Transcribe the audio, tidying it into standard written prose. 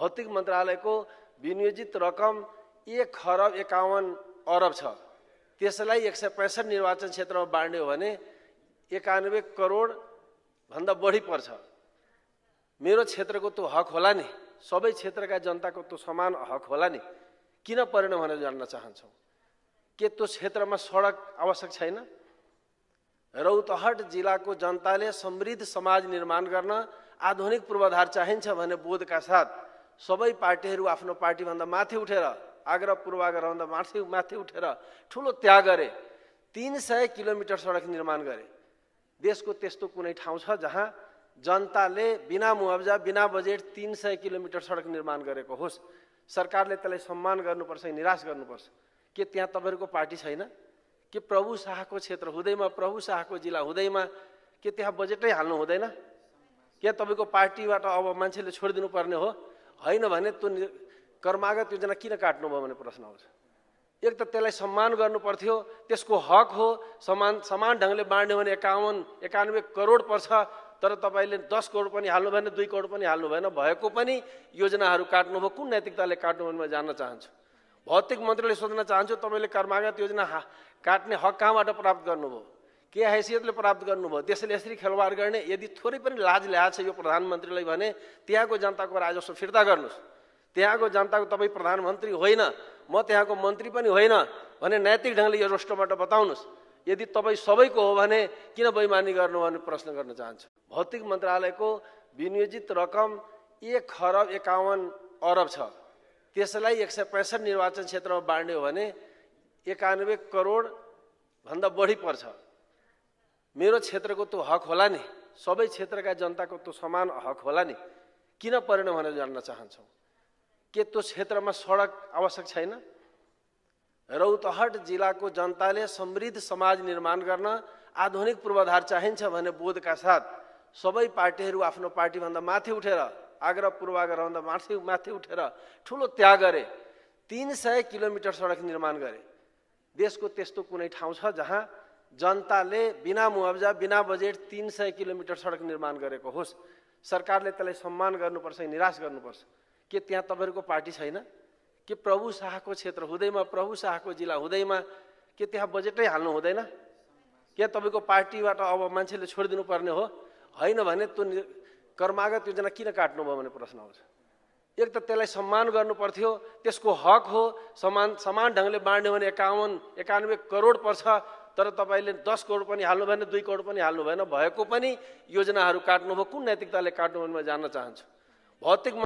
भौतिक मन्त्रालयको विनियोजित रकम 1,51 खरब छ। त्यसलाई 165 निर्वाचन क्षेत्रमा बाँड्ने हो भने 91 करोड भन्दा बढी पर्छ। मेरो क्षेत्रको त्यो हक होला नि, सबै क्षेत्रका जनताको त्यो समान हक होला नि, किन परेन भनेर जान्न चाहन्छौँ। के त्यो क्षेत्रमा सडक आवश्यक छैन? रौतहट जिल्लाको जनताले समृद्ध समाज निर्माण गर्न आधुनिक पूर्वाधार चाहिन्छ भन्ने बोधका साथ सबै पार्टीहरू आफ्नो पार्टीभन्दा माथि उठेर, आग्रह पूर्वाग्रहभन्दा माथि उठेर ठुलो त्याग गरे। 300 किलोमिटर सडक निर्माण गरे। देशको त्यस्तो कुनै ठाउँ छ जहाँ जनताले बिना मुआवजा बिना बजेट 300 किलोमिटर सडक निर्माण गरेको होस्? सरकारले त्यसलाई सम्मान गर्नुपर्छ, निराश गर्नुपर्छ। के त्यहाँ तपाईहरुको पार्टी छैन? के प्रभु शाहको क्षेत्र हुँदैमा, प्रभु शाहको जिल्ला हुँदैमा के त्यहाँ बजेटै हाल्नु हुँदैन? के तपाईको पार्टीबाट अब मान्छेले छोडिदिनु पर्ने हो? होइन भने त्यो कर्मागत योजना किन काट्नुभयो भन्ने प्रश्न आउँछ। एक त त्यसलाई सम्मान गर्नु पर्थ्यो, त्यसको हक हो, समान ढंगले बाँड्ने भने 91 करोड पर्छ। तर तपाईले 10 करोड पनि हाल्नु भएन, 2 करोड पनि हाल्नु भएन, भएको पनि योजनाहरू काट्नुभयो। कुन नैतिकताले काट्नु भने म जान्न चाहन्छु। भौतिक मन्त्रीले सोध्न चाहन्छु, तपाईले कर्मागत योजना काट्ने हक कहाँबाट प्राप्त गर्नुभयो? के हैसियतले प्राप्त गर्नुभयो? देशले यसरी खेलवाड गर्ने यदि थोरै पनि लाज ल्याएको छ यो प्रधानमन्त्रीलाई भने त्यहाँको जनताको राजस्व फिर्ता गर्नुस्। त्यहाँको जनताको तपाई प्रधानमन्त्री होइन, म त्यहाँको मन्त्री पनि होइन भने नैतिक ढंगले यो रोस्टरबाट बताउनुस्। यदि तपाई सबैको हो भने किन बेइमानी गर्नु भन्ने प्रश्न गर्न चाहन्छु। भौतिक मन्त्रालयको विनियोजित रकम 1,51 खरब छ। त्यसलाई 165 निर्वाचन क्षेत्रमा बाँड्ने हो भने 91 करोड भन्दा बढी पर्छ। मेरो क्षेत्रको त्यो हक होला नि, सबै क्षेत्रका जनताको त्यो समान हक होला नि, किन परेन भनेर जान्न चाहन्छौँ। के त्यो क्षेत्रमा सडक आवश्यक छैन? रौतहट जिल्लाको जनताले समृद्ध समाज निर्माण गर्न आधुनिक पूर्वाधार चाहिन्छ भन्ने बोधका साथ सबै पार्टीहरू आफ्नो पार्टीभन्दा माथि उठेर, आग्रह पूर्वाग्रहभन्दा माथि उठेर ठुलो त्याग गरे। 300 किलोमिटर सडक निर्माण गरे। देशको त्यस्तो कुनै ठाउँ छ जहाँ जनताले बिना मुआवजा बिना बजेट 300 किलोमिटर सडक निर्माण गरेको होस्? सरकारले त्यसलाई सम्मान गर्नुपर्छ, निराश गर्नुपर्छ। के त्यहाँ तपाईहरुको पार्टी छैन? के प्रभु शाहको क्षेत्र हुँदैमा, प्रभु शाहको जिल्ला हुँदैमा के त्यहाँ बजेटै हाल्नु हुँदैन? के तपाईको पार्टीबाट अब मान्छेले छोडिदिनु पर्ने हो? होइन भने त्यो कर्मागत योजना किन काट्नुभयो भन्ने प्रश्न आउँछ। एक त त्यसलाई सम्मान गर्नु पर्थ्यो, त्यसको हक हो, समान ढंगले बाँड्ने भने 91 करोड पर्छ। तर तपाईले 10 करोड पनि हाल्नु भएन, 2 करोड पनि हाल्नु भएन, भएको पनि योजनाहरू काट्नुभयो। कुन नैतिकताले काट्नु भने म जान्न चाहन्छु। भौतिक